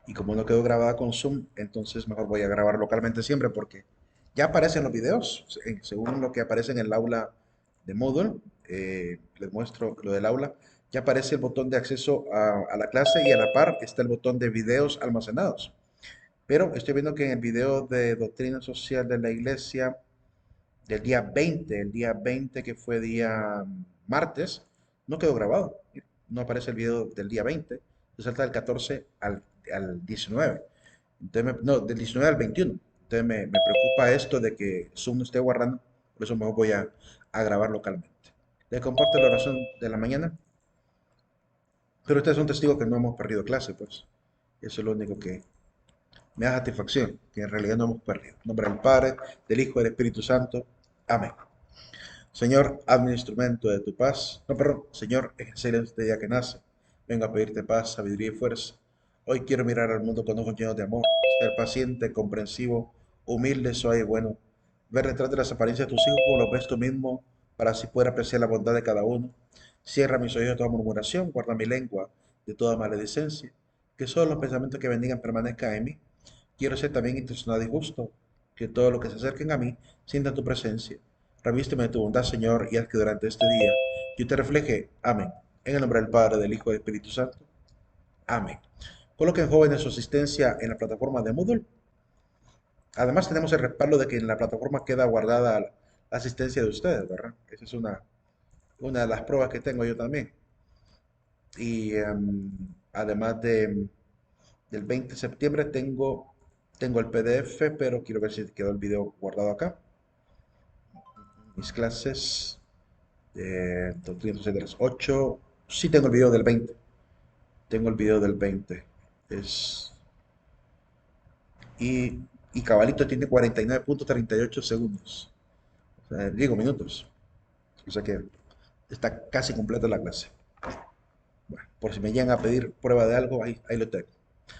Y como no quedó grabada con Zoom, entonces mejor voy a grabar localmente siempre porque ya aparecen los videos, según lo que aparece en el aula de Moodle. Les muestro lo del aula. Ya aparece el botón de acceso a la clase y a la par está el botón de videos almacenados. Pero estoy viendo que en el video de Doctrina Social de la Iglesia del día 20, el día 20 que fue día martes, no quedó grabado. No aparece el video del día 20, se salta del 14 al 19. Entonces no, del 19 al 21. Entonces me preocupa esto de que Zoom no esté guardando, por eso mejor voy a grabar localmente. Le comparto la oración de la mañana, pero ustedes son testigos que no hemos perdido clase, pues. Eso es lo único que me da satisfacción, que en realidad no hemos perdido. En nombre del Padre, del Hijo y del Espíritu Santo. Amén. Señor, hazme instrumento de tu paz. No, perdón, Señor, ejercer este día que nace. Vengo a pedirte paz, sabiduría y fuerza. Hoy quiero mirar al mundo con ojos llenos de amor, ser paciente, comprensivo, humilde, suave y bueno. Ver detrás de las apariencias de tus hijos como los ves tú mismo, para así poder apreciar la bondad de cada uno. Cierra mis oídos de toda murmuración, guarda mi lengua de toda maledicencia. Que solo los pensamientos que bendigan permanezcan en mí. Quiero ser también intencionado y justo, que todo lo que se acerquen a mí sientan tu presencia. Revísteme de tu bondad, Señor, y haz que durante este día yo te refleje. Amén. En el nombre del Padre, del Hijo y del Espíritu Santo. Amén. Coloquen jóvenes su asistencia en la plataforma de Moodle. Además, tenemos el respaldo de que en la plataforma queda guardada la asistencia de ustedes, ¿verdad? Esa es una de las pruebas que tengo yo también. Y además del 20 de septiembre tengo el PDF, pero quiero ver si quedó el video guardado acá. Mis clases de Doctrina Social de las 8. Sí tengo el video del 20. Tengo el video del 20. Es, y, y cabalito tiene 49.38 segundos. O sea, digo minutos. O sea que está casi completa la clase. Bueno, por si me llegan a pedir prueba de algo, ahí lo tengo.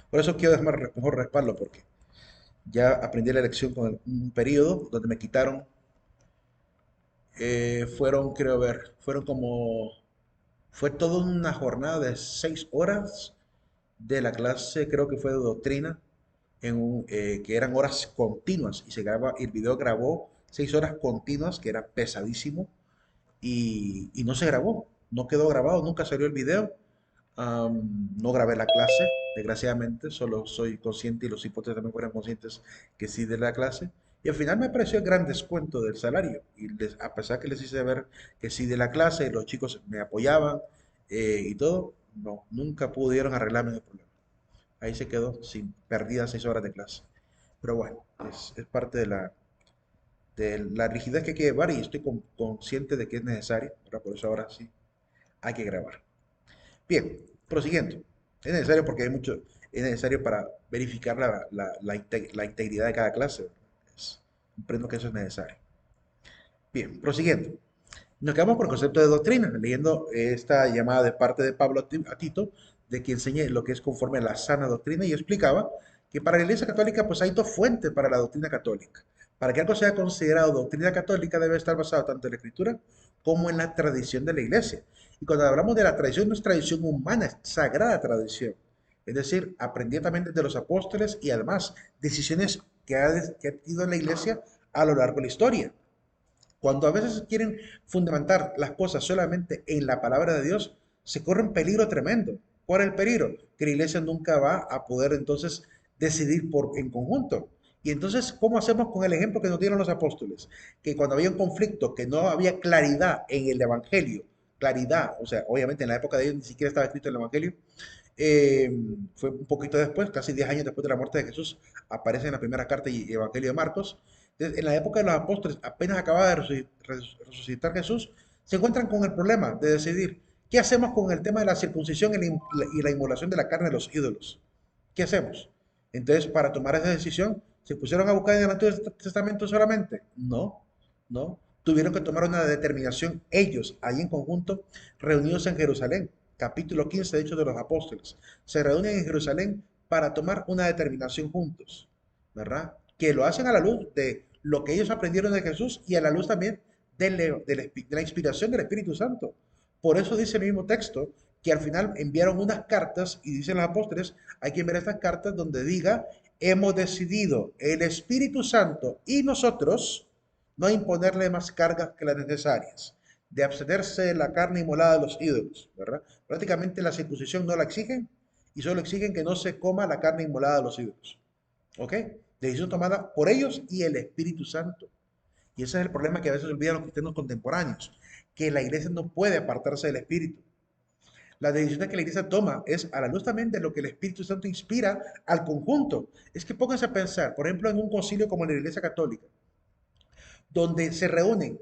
Por eso quiero dejar mejor respaldo, porque ya aprendí la lección con un periodo donde me quitaron, fueron, creo ver, fueron como, fue toda una jornada de 6 horas de la clase, creo que fue de doctrina, que eran horas continuas y el video grabó 6 horas continuas, que era pesadísimo, y no se grabó, no quedó grabado, nunca salió el video. No grabé la clase, desgraciadamente, solo soy consciente y los hipótesis también fueron conscientes que sí de la clase. Y al final me pareció el gran descuento del salario. Y a pesar que les hice ver que sí de la clase, los chicos me apoyaban y todo, no, nunca pudieron arreglarme el problema. Ahí se quedó sin perdidas 6 horas de clase. Pero bueno, es parte de la rigidez que hay que llevar y estoy consciente de que es necesario. Por eso ahora sí hay que grabar. Bien, prosiguiendo. Es necesario porque es necesario para verificar la integridad de cada clase. Comprendo que eso es necesario. Bien, prosiguiendo. Nos quedamos por el concepto de doctrina, leyendo esta llamada de parte de Pablo a Tito, de que enseñe lo que es conforme a la sana doctrina, y explicaba que para la Iglesia Católica pues hay dos fuentes para la doctrina católica. Para que algo sea considerado doctrina católica debe estar basado tanto en la Escritura como en la tradición de la Iglesia. Y cuando hablamos de la tradición, no es tradición humana, es sagrada tradición. Es decir, aprendida también desde los apóstoles y además decisiones que ha tenido la Iglesia a lo largo de la historia. Cuando a veces quieren fundamentar las cosas solamente en la palabra de Dios, se corre un peligro tremendo. ¿Cuál es el peligro? Que la iglesia nunca va a poder entonces decidir en conjunto. Y entonces, ¿cómo hacemos con el ejemplo que nos dieron los apóstoles? Que cuando había un conflicto, que no había claridad en el evangelio, claridad, o sea, obviamente en la época de ellos ni siquiera estaba escrito el evangelio, eh, fue un poquito después, casi 10 años después de la muerte de Jesús, aparece en la primera carta y Evangelio de Marcos. Entonces, en la época de los apóstoles, apenas acaba de resucitar Jesús, se encuentran con el problema de decidir qué hacemos con el tema de la circuncisión y la inmolación de la carne de los ídolos. ¿Qué hacemos? Entonces, para tomar esa decisión, ¿se pusieron a buscar en el Antiguo Testamento solamente? No, no. Tuvieron que tomar una determinación ellos, ahí en conjunto, reunidos en Jerusalén. Capítulo 15 de Hechos de los Apóstoles. Se reúnen en Jerusalén para tomar una determinación juntos, ¿verdad? Que lo hacen a la luz de lo que ellos aprendieron de Jesús y a la luz también de la inspiración del Espíritu Santo. Por eso dice el mismo texto que al final enviaron unas cartas y dicen los apóstoles, hay que ver estas cartas donde diga, hemos decidido el Espíritu Santo y nosotros no imponerle más cargas que las necesarias, de abstenerse de la carne inmolada de los ídolos, ¿verdad? Prácticamente la circuncisión no la exigen y solo exigen que no se coma la carne inmolada de los ídolos. ¿Ok? Decisión tomada por ellos y el Espíritu Santo. Y ese es el problema que a veces olvidan los cristianos contemporáneos, que la iglesia no puede apartarse del Espíritu. Las decisiones que la iglesia toma es a la luz también de lo que el Espíritu Santo inspira al conjunto. Es que pónganse a pensar, por ejemplo, en un concilio como el de la Iglesia Católica, donde se reúnen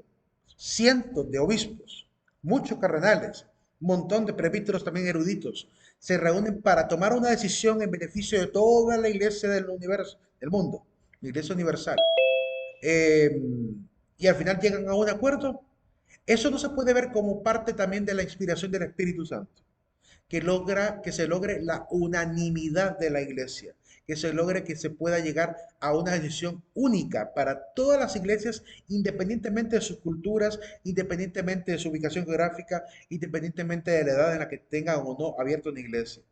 cientos de obispos, muchos cardenales, un montón de presbíteros también eruditos, se reúnen para tomar una decisión en beneficio de toda la iglesia del universo, del mundo, la iglesia universal. eh, y al final llegan a un acuerdo. Eso no se puede ver como parte también de la inspiración del Espíritu Santo, que se logre la unanimidad de la iglesia, que se logre que se pueda llegar a una decisión única para todas las iglesias, independientemente de sus culturas, independientemente de su ubicación geográfica, independientemente de la edad en la que tengan o no abierto una iglesia.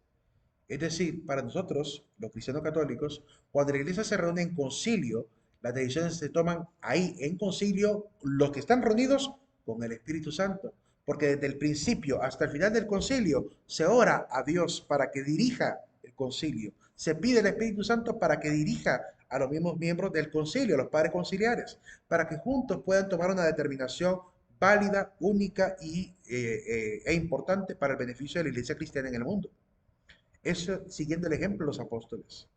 Es decir, para nosotros, los cristianos católicos, cuando la iglesia se reúne en concilio, las decisiones se toman ahí en concilio, los que están reunidos con el Espíritu Santo. Porque desde el principio hasta el final del concilio se ora a Dios para que dirija el concilio. Se pide al Espíritu Santo para que dirija a los mismos miembros del concilio, a los padres conciliares, para que juntos puedan tomar una determinación válida, única e importante para el beneficio de la iglesia cristiana en el mundo. Eso siguiendo el ejemplo de los apóstoles,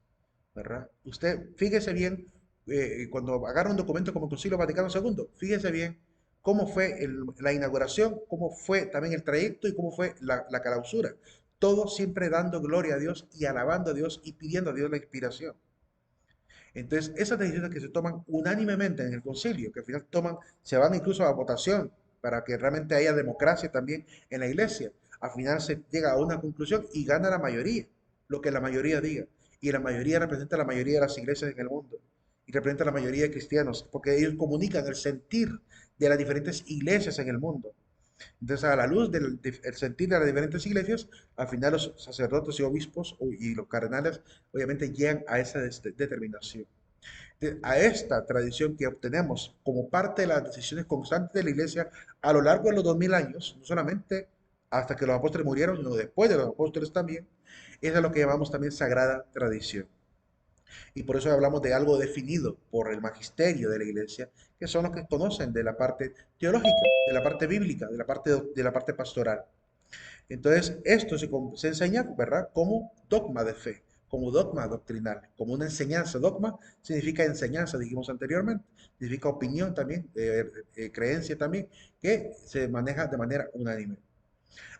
¿verdad? Usted, fíjese bien, cuando agarra un documento como el Concilio Vaticano II, fíjese bien cómo fue la inauguración, cómo fue también el trayecto y cómo fue la clausura. Todo siempre dando gloria a Dios y alabando a Dios y pidiendo a Dios la inspiración. Entonces, esas decisiones que se toman unánimemente en el concilio, que al final toman, se van incluso a votación para que realmente haya democracia también en la iglesia, al final se llega a una conclusión y gana la mayoría, lo que la mayoría diga. Y la mayoría representa a la mayoría de las iglesias en el mundo y representa a la mayoría de cristianos, porque ellos comunican el sentir de las diferentes iglesias en el mundo. Entonces, a la luz del sentir de las diferentes iglesias, al final los sacerdotes y obispos y los cardenales obviamente llegan a esa determinación. A esta tradición que obtenemos como parte de las decisiones constantes de la iglesia a lo largo de los 2000 años, no solamente hasta que los apóstoles murieron, sino después de los apóstoles también, es a lo que llamamos también sagrada tradición. Y por eso hablamos de algo definido por el magisterio de la iglesia, que son los que conocen de la parte teológica, de la parte bíblica, de la parte pastoral. Entonces, esto se enseña, ¿verdad? Como dogma de fe, como dogma doctrinal, como una enseñanza. Dogma significa enseñanza, dijimos anteriormente, significa opinión también, creencia también, que se maneja de manera unánime.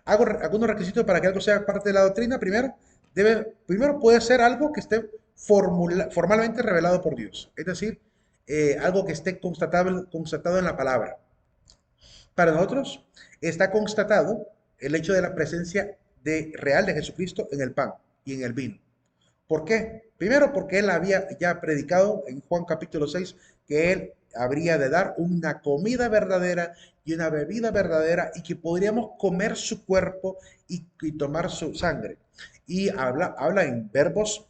Hago algunos requisitos para que algo sea parte de la doctrina. Primero puede ser algo que esté formalmente revelado por Dios, es decir, algo que esté constatado en la palabra. Para nosotros está constatado el hecho de la presencia real de Jesucristo en el pan y en el vino. ¿Por qué? Primero porque él había ya predicado en Juan capítulo 6 que él habría de dar una comida verdadera y una bebida verdadera y que podríamos comer su cuerpo y tomar su sangre. Y habla en verbos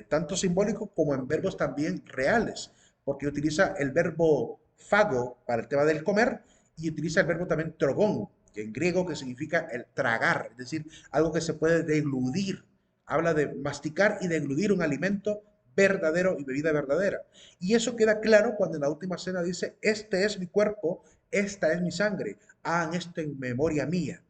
tanto simbólicos como en verbos también reales, porque utiliza el verbo fago para el tema del comer y utiliza el verbo también trogón, que en griego que significa el tragar, es decir, algo que se puede degludir. Habla de masticar y degludir un alimento verdadero y bebida verdadera. Y eso queda claro cuando en la última cena dice, este es mi cuerpo, esta es mi sangre, hagan esto en memoria mía.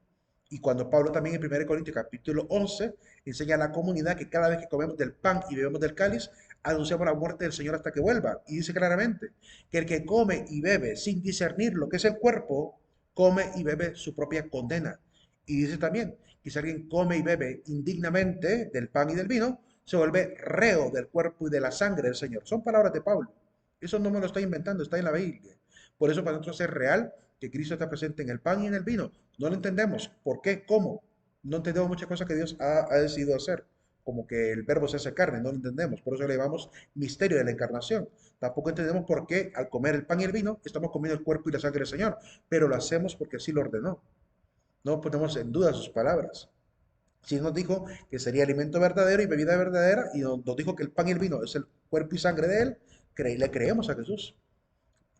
Y cuando Pablo también en 1 Corintios capítulo 11 enseña a la comunidad que cada vez que comemos del pan y bebemos del cáliz, anunciamos la muerte del Señor hasta que vuelva. Y dice claramente que el que come y bebe sin discernir lo que es el cuerpo, come y bebe su propia condena. Y dice también que si alguien come y bebe indignamente del pan y del vino, se vuelve reo del cuerpo y de la sangre del Señor. Son palabras de Pablo. Eso no me lo estoy inventando, está en la Biblia. Por eso para nosotros es real que Cristo está presente en el pan y en el vino. No lo entendemos. ¿Por qué? ¿Cómo? No entendemos muchas cosas que Dios ha decidido hacer. Como que el verbo se hace carne, no lo entendemos. Por eso le llamamos misterio de la encarnación. Tampoco entendemos por qué al comer el pan y el vino estamos comiendo el cuerpo y la sangre del Señor. Pero lo hacemos porque así lo ordenó. No ponemos en duda sus palabras. Sí nos dijo que sería alimento verdadero y bebida verdadera, y nos dijo que el pan y el vino es el cuerpo y sangre de Él. Le creemos a Jesús.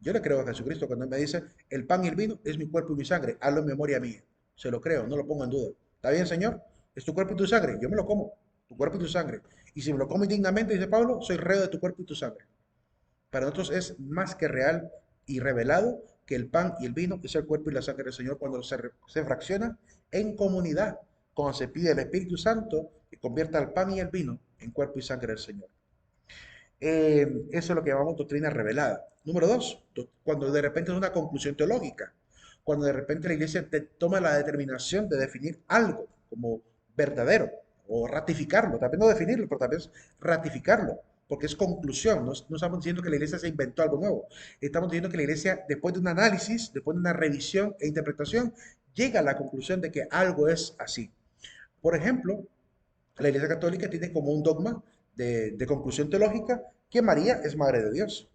Yo le creo a Jesucristo cuando Él me dice, el pan y el vino es mi cuerpo y mi sangre, hazlo en memoria mía. Se lo creo, no lo pongo en duda. ¿Está bien, Señor? Es tu cuerpo y tu sangre, yo me lo como, tu cuerpo y tu sangre. Y si me lo como indignamente, dice Pablo, soy reo de tu cuerpo y tu sangre. Para nosotros es más que real y revelado que el pan y el vino es el cuerpo y la sangre del Señor cuando se fracciona en comunidad, cuando se pide al Espíritu Santo que convierta el pan y el vino en cuerpo y sangre del Señor. Eso es lo que llamamos doctrina revelada. Número dos, cuando de repente es una conclusión teológica, cuando de repente la iglesia toma la determinación de definir algo como verdadero o ratificarlo, también no definirlo, pero también es ratificarlo, porque es conclusión. No, no estamos diciendo que la iglesia se inventó algo nuevo, estamos diciendo que la iglesia, después de un análisis, después de una revisión e interpretación, llega a la conclusión de que algo es así. Por ejemplo, la Iglesia Católica tiene como un dogma de conclusión teológica que María es madre de Dios.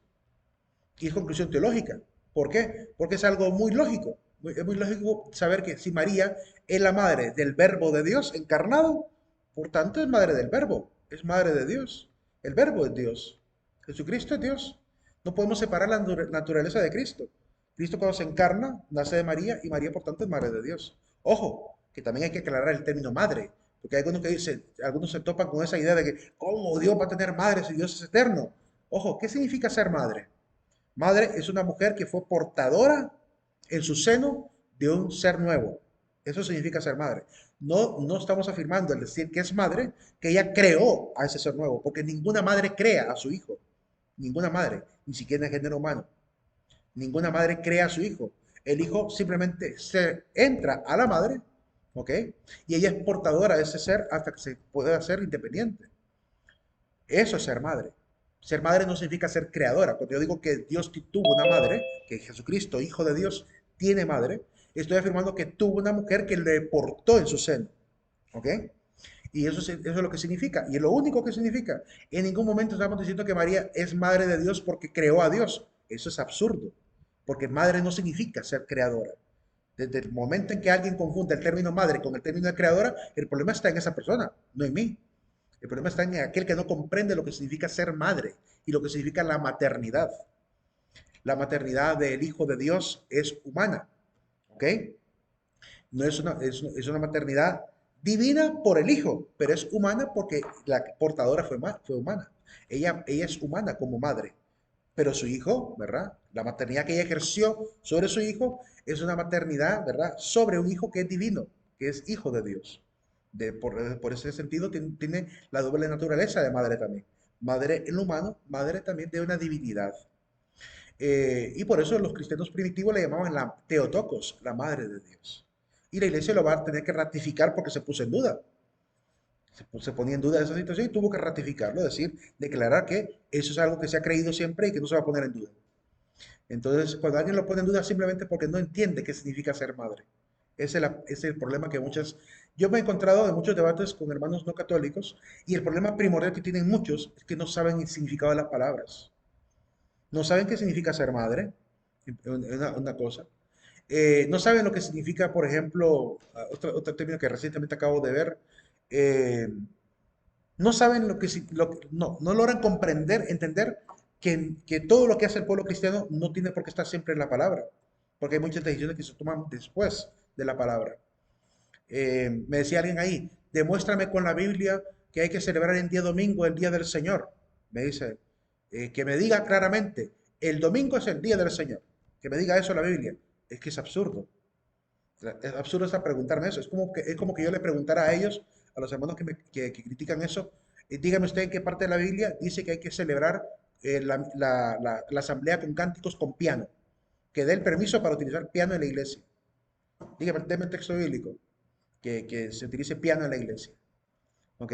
Y es conclusión teológica. ¿Por qué? Porque es algo muy lógico. Es muy lógico saber que si María es la madre del verbo de Dios encarnado, por tanto es madre del verbo, es madre de Dios. El verbo es Dios. Jesucristo es Dios. No podemos separar la naturaleza de Cristo. Cristo cuando se encarna, nace de María y María por tanto es madre de Dios. Ojo, que también hay que aclarar el término madre, porque hay algunos que dicen, algunos se topan con esa idea de que, ¿cómo Dios va a tener madre si Dios es eterno? Ojo, ¿qué significa ser madre? Madre es una mujer que fue portadora en su seno de un ser nuevo. Eso significa ser madre. No, no estamos afirmando al decir que es madre, que ella creó a ese ser nuevo, porque ninguna madre crea a su hijo. Ninguna madre, ni siquiera en género humano. Ninguna madre crea a su hijo. El hijo simplemente se entra a la madre, ¿ok? Y ella es portadora de ese ser hasta que se pueda hacer independiente. Eso es ser madre. Ser madre no significa ser creadora. Cuando yo digo que Dios tuvo una madre, que Jesucristo, Hijo de Dios, tiene madre, estoy afirmando que tuvo una mujer que le portó en su seno. ¿Ok? Y eso es lo que significa. Y es lo único que significa. En ningún momento estamos diciendo que María es madre de Dios porque creó a Dios. Eso es absurdo. Porque madre no significa ser creadora. Desde el momento en que alguien confunde el término madre con el término de creadora, el problema está en esa persona, no en mí. El problema está en aquel que no comprende lo que significa ser madre y lo que significa la maternidad. La maternidad del Hijo de Dios es humana, ¿ok? No es es una maternidad divina por el Hijo, pero es humana porque la portadora fue humana. Ella es humana como madre, pero su hijo, ¿verdad? La maternidad que ella ejerció sobre su hijo es una maternidad, ¿verdad? Sobre un hijo que es divino, que es hijo de Dios. Por ese sentido tiene la doble naturaleza de madre también. Madre en lo humano, madre también de una divinidad. Y por eso los cristianos primitivos le llamaban la Teotocos, la madre de Dios. Y la iglesia lo va a tener que ratificar porque se puso en duda. Se ponía en duda esa situación y tuvo que ratificarlo, decir, declarar que eso es algo que se ha creído siempre y que no se va a poner en duda. Entonces, cuando alguien lo pone en duda simplemente porque no entiende qué significa ser madre. Ese es el problema que muchas... Yo me he encontrado en muchos debates con hermanos no católicos y el problema primordial que tienen muchos es que no saben el significado de las palabras. No saben qué significa ser madre, una cosa. No saben lo que significa, por ejemplo, otro término que recientemente acabo de ver, eh, no saben lo que, no logran comprender, entender que todo lo que hace el pueblo cristiano no tiene por qué estar siempre en la palabra, porque hay muchas decisiones que se toman después de la palabra. Me decía alguien ahí, demuéstrame con la Biblia que hay que celebrar el día domingo, el día del Señor. Me dice, que me diga claramente, el domingo es el día del Señor. Que me diga eso la Biblia. Es que es absurdo. Es absurdo hasta preguntarme eso. Es como que yo le preguntara a ellos, a los hermanos que critican eso, dígame usted en qué parte de la Biblia dice que hay que celebrar la asamblea con cánticos con piano, que dé el permiso para utilizar piano en la iglesia. Dígame, déme el texto bíblico que se utilice piano en la iglesia. ¿Ok?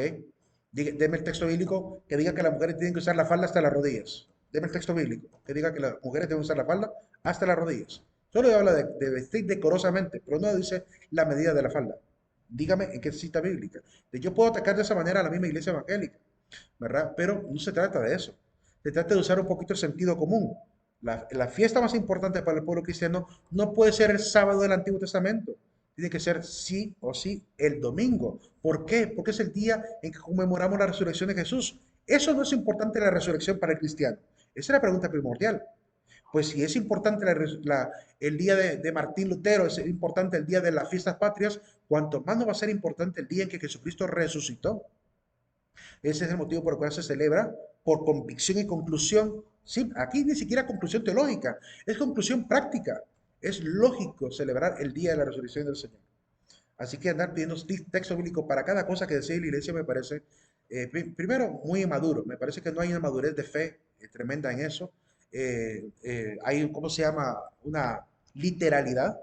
Deme el texto bíblico que diga que las mujeres tienen que usar la falda hasta las rodillas. Deme el texto bíblico que diga que las mujeres deben usar la falda hasta las rodillas. Solo habla de vestir decorosamente, pero no dice la medida de la falda. Dígame en qué cita bíblica. Yo puedo atacar de esa manera a la misma iglesia evangélica, ¿verdad? Pero no se trata de eso. Se trata de usar un poquito el sentido común. La fiesta más importante para el pueblo cristiano no puede ser el sábado del Antiguo Testamento. tiene que ser sí o sí el domingo. ¿Por qué? Porque es el día en que conmemoramos la resurrección de Jesús. Eso no es importante la resurrección para el cristiano. Esa es la pregunta primordial. Pues si es importante el día de Martín Lutero, es importante el día de las fiestas patrias, cuanto más no va a ser importante el día en que Jesucristo resucitó. Ese es el motivo por el cual se celebra por convicción y conclusión. Sí, aquí ni siquiera conclusión teológica, es conclusión práctica. Es lógico celebrar el día de la resurrección del Señor. Así que andar pidiendo texto bíblico para cada cosa que decide la iglesia me parece, primero, muy inmaduro. Me parece que no hay una madurez de fe tremenda en eso. Hay, ¿cómo se llama? Una literalidad.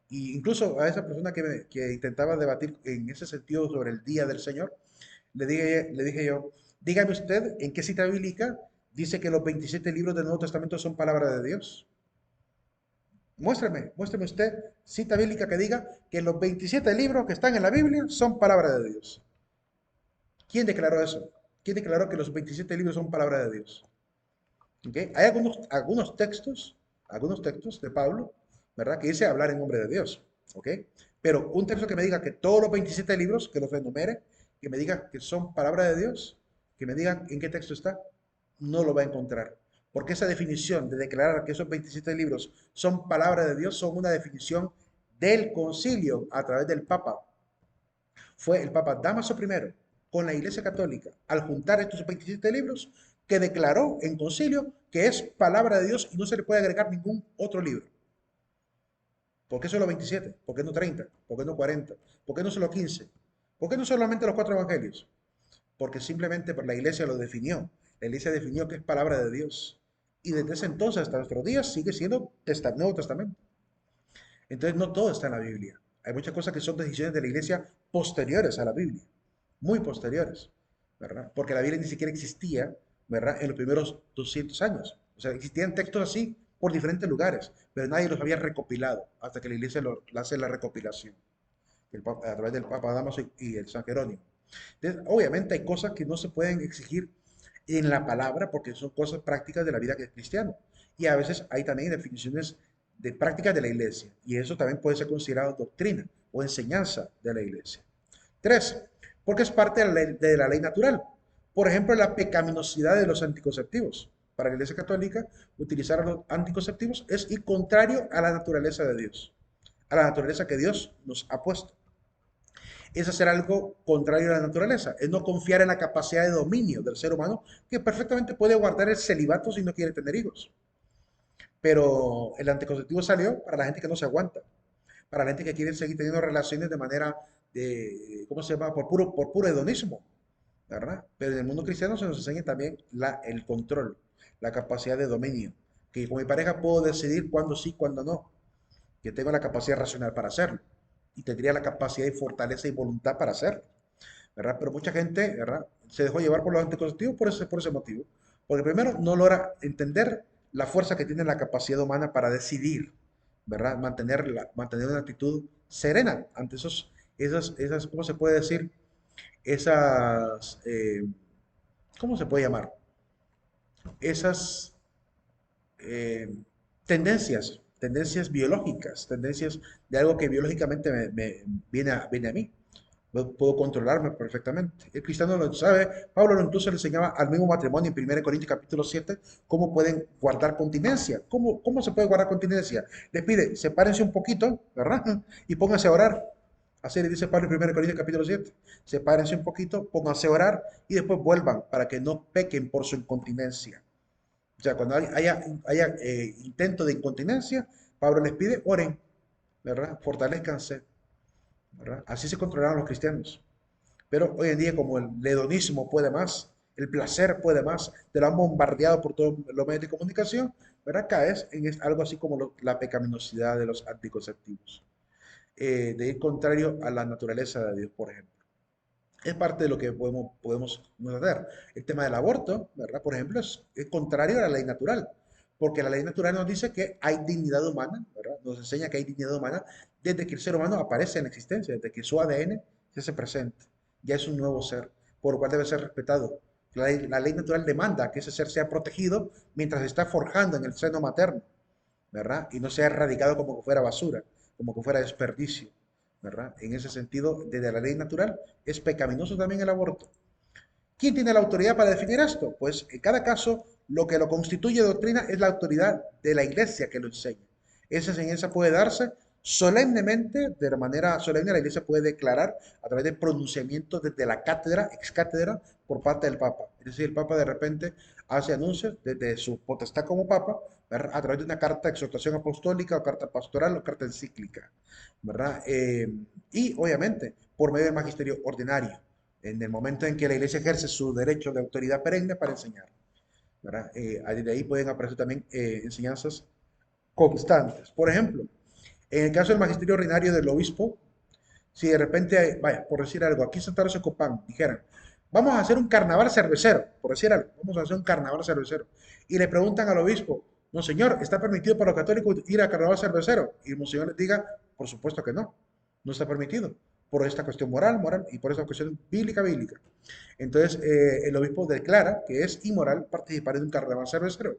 Y incluso a esa persona que intentaba debatir en ese sentido sobre el día del Señor, le dije yo, dígame usted en qué cita bíblica dice que los 27 libros del Nuevo Testamento son palabra de Dios. Muéstreme usted cita bíblica que diga que los 27 libros que están en la Biblia son palabra de Dios. ¿Quién declaró eso? ¿Quién declaró que los 27 libros son palabra de Dios? ¿Okay? Hay algunos textos de Pablo, ¿verdad? Que dice hablar en nombre de Dios. ¿Ok? Pero un texto que me diga que todos los 27 libros, que los enumere, que me diga que son palabra de Dios, que me diga en qué texto está, no lo va a encontrar. Porque esa definición de declarar que esos 27 libros son palabra de Dios son una definición del concilio a través del Papa. Fue el Papa Dámaso I con la Iglesia Católica al juntar estos 27 libros que declaró en concilio que es palabra de Dios y no se le puede agregar ningún otro libro. ¿Por qué solo 27? ¿Por qué no 30? ¿Por qué no 40? ¿Por qué no solo 15? ¿Por qué no solamente los cuatro evangelios? Porque simplemente la iglesia lo definió. La iglesia definió que es palabra de Dios. Y desde ese entonces hasta nuestros días sigue siendo Nuevo Testamento. Entonces no todo está en la Biblia. Hay muchas cosas que son decisiones de la iglesia posteriores a la Biblia. Muy posteriores, ¿verdad? Porque la Biblia ni siquiera existía, ¿verdad? En los primeros 200 años. O sea, existían textos así por diferentes lugares, pero nadie los había recopilado hasta que la iglesia hace la recopilación a través del Papa Damaso y el San Jerónimo. Entonces, obviamente hay cosas que no se pueden exigir en la palabra porque son cosas prácticas de la vida que es cristiano. Y a veces hay también definiciones de prácticas de la iglesia y eso también puede ser considerado doctrina o enseñanza de la iglesia. Tres, porque es parte de la ley natural. Por ejemplo, la pecaminosidad de los anticonceptivos. Para la Iglesia Católica, utilizar los anticonceptivos es ir contrario a la naturaleza de Dios, a la naturaleza que Dios nos ha puesto. Es hacer algo contrario a la naturaleza, es no confiar en la capacidad de dominio del ser humano que perfectamente puede guardar el celibato si no quiere tener hijos. Pero el anticonceptivo salió para la gente que no se aguanta, para la gente que quiere seguir teniendo relaciones de manera ¿cómo se llama? Por puro hedonismo, ¿verdad? Pero en el mundo cristiano se nos enseña también el control, la capacidad de dominio, que con mi pareja puedo decidir cuándo sí, cuándo no, que tengo la capacidad racional para hacerlo y tendría la capacidad y fortaleza y voluntad para hacerlo, ¿verdad? Pero mucha gente, ¿verdad? Se dejó llevar por los anticonceptivos por ese motivo, porque primero no logra entender la fuerza que tiene la capacidad humana para decidir, ¿verdad? Mantener una actitud serena ante ¿cómo se puede decir? Esas, ¿cómo se puede llamar? Esas eh, tendencias biológicas, tendencias de algo que biológicamente viene a mí. Puedo controlarme perfectamente. El cristiano lo sabe. Pablo incluso le enseñaba al mismo matrimonio en 1 Corintios capítulo 7 cómo pueden guardar continencia. ¿Cómo se puede guardar continencia? Les pide, sepárense un poquito, ¿verdad? Y pónganse a orar. Así le dice Pablo en 1 Corintios capítulo 7. Sepárense un poquito, pónganse a orar y después vuelvan para que no pequen por su incontinencia. O sea, cuando haya intento de incontinencia, Pablo les pide, oren, ¿verdad? Fortalezcanse, ¿verdad? Así se controlaron los cristianos. Pero hoy en día, como el hedonismo puede más, el placer puede más, te lo han bombardeado por todos los medios de comunicación, ¿verdad? Caes en algo así como la pecaminosidad de los anticonceptivos, de ir contrario a la naturaleza de Dios, por ejemplo. Es parte de lo que podemos hacer. El tema del aborto, ¿verdad? Por ejemplo, es contrario a la ley natural, porque la ley natural nos dice que hay dignidad humana, ¿verdad? Nos enseña que hay dignidad humana desde que el ser humano aparece en la existencia, desde que su ADN se hace presente. Ya es un nuevo ser, por lo cual debe ser respetado. La ley natural demanda que ese ser sea protegido mientras se está forjando en el seno materno, ¿verdad? Y no sea erradicado como que fuera basura, como que fuera desperdicio. ¿verdad? En ese sentido, desde la ley natural, es pecaminoso también el aborto. ¿Quién tiene la autoridad para definir esto? Pues en cada caso, lo que lo constituye doctrina es la autoridad de la iglesia que lo enseña. Esa enseñanza puede darse solemnemente, de manera solemne, la iglesia puede declarar a través de pronunciamientos desde la cátedra, ex cátedra, por parte del Papa. Es decir, el Papa de repente hace anuncios desde su potestad como Papa, ¿verdad? A través de una carta de exhortación apostólica o carta pastoral o carta encíclica, ¿verdad? Y obviamente por medio del magisterio ordinario en el momento en que la iglesia ejerce su derecho de autoridad perenne para enseñar, ¿verdad? De ahí pueden aparecer también enseñanzas constantes. Por ejemplo, en el caso del magisterio ordinario del obispo, si de repente, vaya, por decir algo, aquí en Santa Rosa de Copán dijeran, vamos a hacer un carnaval cervecero, por decir algo, vamos a hacer un carnaval cervecero, y le preguntan al obispo, no señor, ¿está permitido para los católicos ir a carnaval cervecero? Y el monseñor les diga, por supuesto que no, no está permitido, por esta cuestión moral, y por esta cuestión bíblica. Entonces, el obispo declara que es inmoral participar en un carnaval cervecero.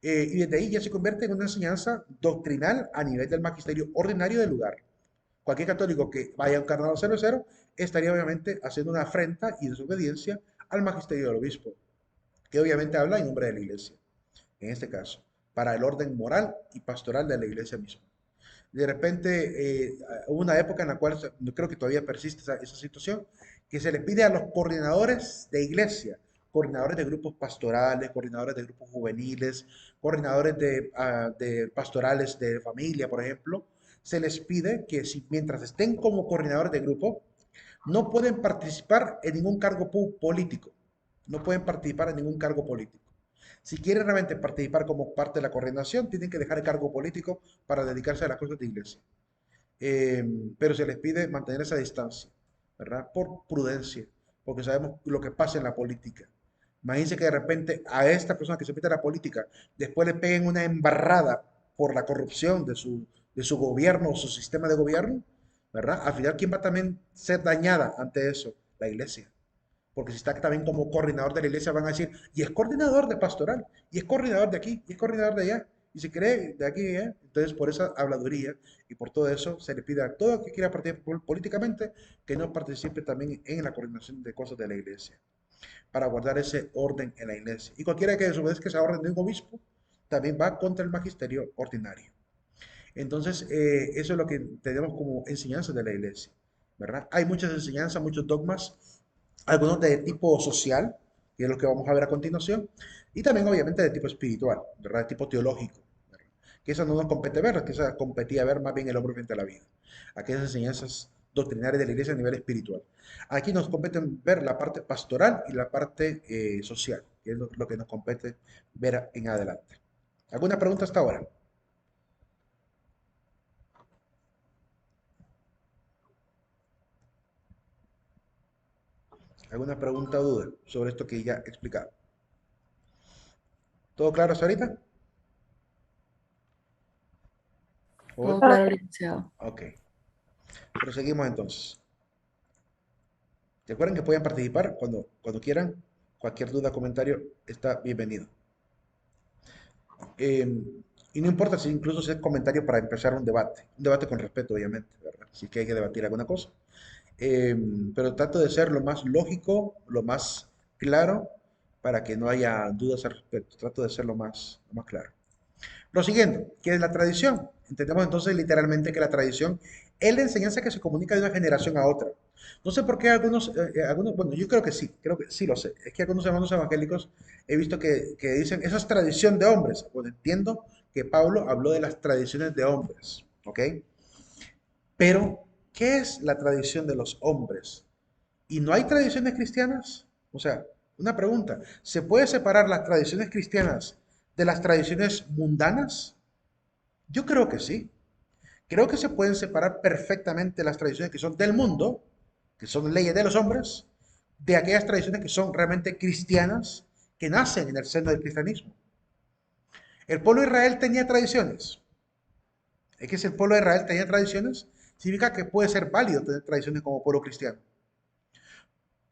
Y desde ahí ya se convierte en una enseñanza doctrinal a nivel del magisterio ordinario del lugar. Cualquier católico que vaya a un carnaval cervecero estaría obviamente haciendo una afrenta y desobediencia al magisterio del obispo, que obviamente habla en nombre de la iglesia, en este caso, para el orden moral y pastoral de la iglesia misma. De repente hubo una época en la cual yo creo que todavía persiste esa situación, que se le pide a los coordinadores de iglesia, coordinadores de grupos pastorales, coordinadores de grupos juveniles, coordinadores de pastorales de familia, por ejemplo, se les pide que si, mientras estén como coordinadores de grupo, no pueden participar en ningún cargo político, no pueden participar en ningún cargo político. Si quieren realmente participar como parte de la coordinación, tienen que dejar el cargo político para dedicarse a las cosas de iglesia. Eh, pero se les pide mantener esa distancia, ¿verdad? Por prudencia, porque sabemos lo que pasa en la política. Imagínense que de repente a esta persona que se mete a la política, después le peguen una embarrada por la corrupción de su gobierno o su sistema de gobierno, ¿verdad? Al final, ¿quién va a también ser dañada ante eso? La iglesia. Porque si está también como coordinador de la iglesia, van a decir, y es coordinador de pastoral, y es coordinador de aquí, y es coordinador de allá, y se cree de aquí y allá. Entonces, por esa habladuría y por todo eso, se le pide a todo el que quiera participar políticamente que no participe también en la coordinación de cosas de la iglesia, para guardar ese orden en la iglesia. Y cualquiera que desobedezca esa orden de un obispo, también va contra el magisterio ordinario. Entonces, eso es lo que tenemos como enseñanza de la iglesia, ¿verdad? Hay muchas enseñanzas, muchos dogmas, algunos de tipo social, que es lo que vamos a ver a continuación, y también obviamente de tipo espiritual, ¿verdad? De tipo teológico, ¿verdad? Que eso no nos compete ver, que eso competía ver más bien el hombre frente a la vida. Aquellas enseñanzas doctrinarias de la iglesia a nivel espiritual. Aquí nos compete ver la parte pastoral y la parte social, que es lo que nos compete ver en adelante. ¿Alguna pregunta hasta ahora? ¿Alguna pregunta o duda sobre esto que ya he explicado? ¿Todo claro hasta ahorita? Todo ¿O- claro, licenciado. Ok, proseguimos entonces. Recuerden que pueden participar cuando quieran. Cualquier duda, comentario está bienvenido. Eh, y no importa si incluso si es comentario para empezar un debate con respeto, obviamente, ¿verdad? Si que hay que debatir alguna cosa. Eh, pero trato de ser lo más lógico, lo más claro, para que no haya dudas al respecto. Trato de ser lo más claro. Lo siguiente, ¿qué es la tradición? Entendemos entonces literalmente que la tradición es la enseñanza que se comunica de una generación a otra. No sé por qué algunos, bueno, yo creo que sí lo sé. Es que algunos hermanos evangélicos he visto que dicen, eso es tradición de hombres. Bueno, entiendo que Pablo habló de las tradiciones de hombres, ¿ok? Pero, ¿qué es la tradición de los hombres? ¿Y no hay tradiciones cristianas? O sea, una pregunta, ¿se puede separar las tradiciones cristianas de las tradiciones mundanas? Yo creo que sí. Creo que se pueden separar perfectamente las tradiciones que son del mundo, que son leyes de los hombres, de aquellas tradiciones que son realmente cristianas, que nacen en el seno del cristianismo. El pueblo de Israel tenía tradiciones. Es que si el pueblo de Israel tenía tradiciones, significa que puede ser válido tener tradiciones como pueblo cristiano.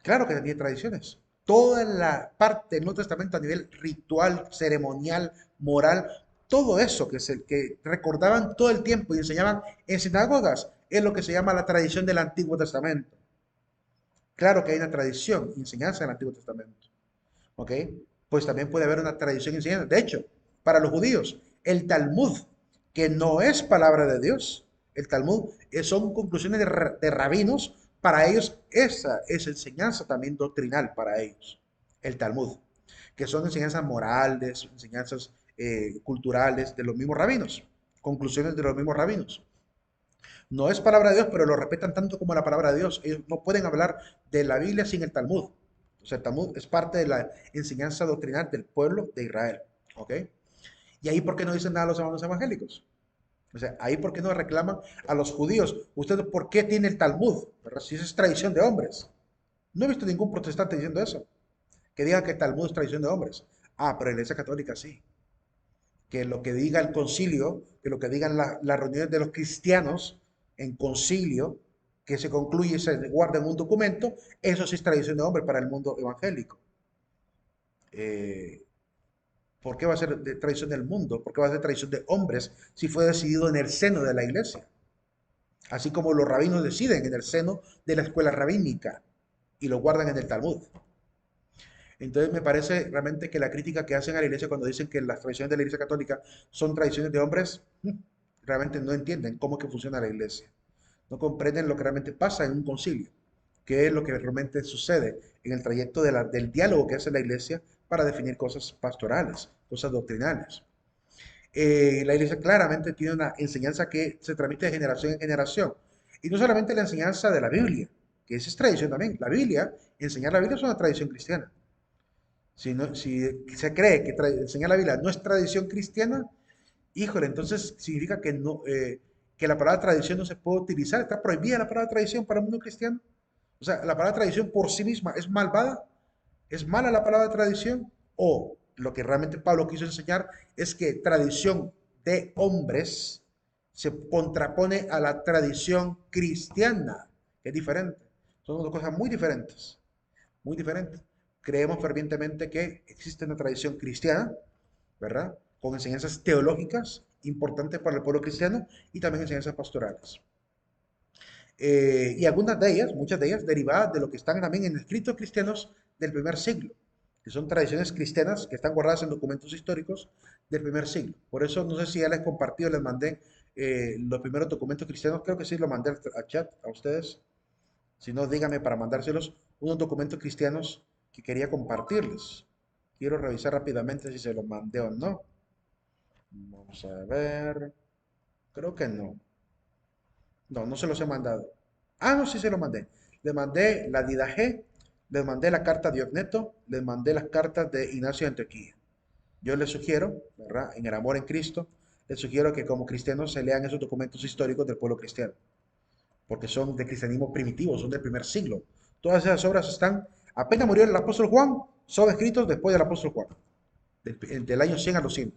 Claro que tenía tradiciones. Toda la parte del Nuevo Testamento a nivel ritual, ceremonial, moral, todo eso que recordaban todo el tiempo y enseñaban en sinagogas, es lo que se llama la tradición del Antiguo Testamento. Claro que hay una tradición, enseñanza del Antiguo Testamento. ¿Ok? Pues también puede haber una tradición y enseñanza. De hecho, para los judíos, el Talmud, que no es palabra de Dios, el Talmud son conclusiones de rabinos, para ellos esa es enseñanza también doctrinal para ellos, el Talmud, que son enseñanzas morales, enseñanzas culturales de los mismos rabinos, conclusiones de los mismos rabinos. No es palabra de Dios, pero lo respetan tanto como la palabra de Dios. Ellos no pueden hablar de la Biblia sin el Talmud. O sea, el Talmud es parte de la enseñanza doctrinal del pueblo de Israel. ¿Ok? Y ahí, ¿por qué no dicen nada a los hermanos evangélicos? O sea, ahí, ¿por qué no reclaman a los judíos? ¿Ustedes por qué tiene el Talmud? ¿Verdad? Si eso es tradición de hombres. No he visto ningún protestante diciendo eso. Que diga que el Talmud es tradición de hombres. Ah, pero la Iglesia Católica sí. Que lo que diga el concilio, que lo que digan las reuniones de los cristianos en concilio, que se concluye y se guarda en un documento, eso sí es tradición de hombre para el mundo evangélico. Eh, ¿Por qué va a ser de tradición del mundo? ¿Por qué va a ser tradición de hombres si fue decidido en el seno de la iglesia? Así como los rabinos deciden en el seno de la escuela rabínica y lo guardan en el Talmud. Entonces me parece realmente que la crítica que hacen a la iglesia cuando dicen que las tradiciones de la iglesia católica son tradiciones de hombres, realmente no entienden cómo es que funciona la iglesia. No comprenden lo que realmente pasa en un concilio, qué es lo que realmente sucede en el trayecto del diálogo que hace la iglesia para definir cosas pastorales, cosas doctrinales. La iglesia claramente tiene una enseñanza que se transmite de generación en generación. Y no solamente la enseñanza de la Biblia, que esa es tradición también. La Biblia, enseñar la Biblia es una tradición cristiana. Si se cree que enseñar la Biblia no es tradición cristiana, híjole, entonces significa que, no, que la palabra tradición no se puede utilizar. Está prohibida la palabra tradición para el mundo cristiano. O sea, la palabra tradición por sí misma es malvada. ¿Es mala la palabra tradición? O lo que realmente Pablo quiso enseñar es que tradición de hombres se contrapone a la tradición cristiana, que es diferente. Son dos cosas muy diferentes, muy diferentes. Creemos fervientemente que existe una tradición cristiana, ¿verdad? Con enseñanzas teológicas importantes para el pueblo cristiano y también enseñanzas pastorales. Y algunas de ellas, muchas de ellas, derivadas de lo que están también en escritos cristianos del primer siglo, que son tradiciones cristianas que están guardadas en documentos históricos del primer siglo. Por eso, no sé si ya les compartí o les mandé los primeros documentos cristianos, creo que sí lo mandé al chat a ustedes. Si no, díganme para mandárselos unos documentos cristianos que quería compartirles. Quiero revisar rápidamente si se los mandé o no. Vamos a ver. Creo que no. No, no se los he mandado. Ah, no, sí se los mandé. Les mandé la Didaje, les mandé la carta de Diogneto, les mandé las cartas de Ignacio de Antioquía. Yo les sugiero, ¿verdad? En el amor en Cristo, les sugiero que como cristianos se lean esos documentos históricos del pueblo cristiano, porque son de cristianismo primitivo, son del primer siglo. Todas esas obras están, apenas murió el apóstol Juan, son escritos después del apóstol Juan, del año 100 a los 100.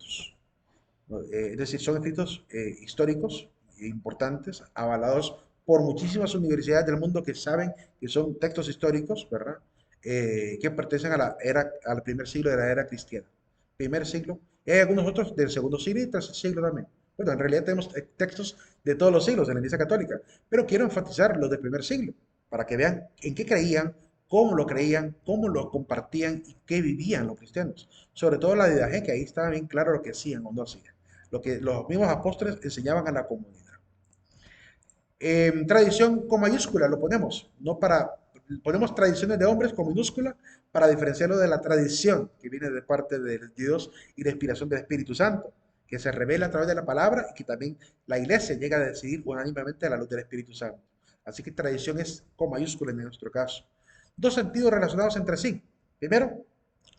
Es decir, son escritos históricos importantes, avalados por muchísimas universidades del mundo que saben que son textos históricos, ¿verdad? Que pertenecen a al primer siglo de la era cristiana. Primer siglo, y hay algunos otros del segundo siglo y tercer siglo también. Bueno, en realidad tenemos textos de todos los siglos de la Iglesia Católica, pero quiero enfatizar los del primer siglo, para que vean en qué creían, cómo lo compartían y qué vivían los cristianos. Sobre todo la didaje, que ahí estaba bien claro lo que hacían o no hacían, lo que los mismos apóstoles enseñaban a la comunidad. Tradición con mayúscula lo ponemos, no para, ponemos tradiciones de hombres con minúscula para diferenciarlo de la tradición que viene de parte de Dios y la inspiración del Espíritu Santo, que se revela a través de la palabra y que también la iglesia llega a decidir unánimemente a la luz del Espíritu Santo. Así que tradición es con mayúscula en nuestro caso. Dos sentidos relacionados entre sí. Primero,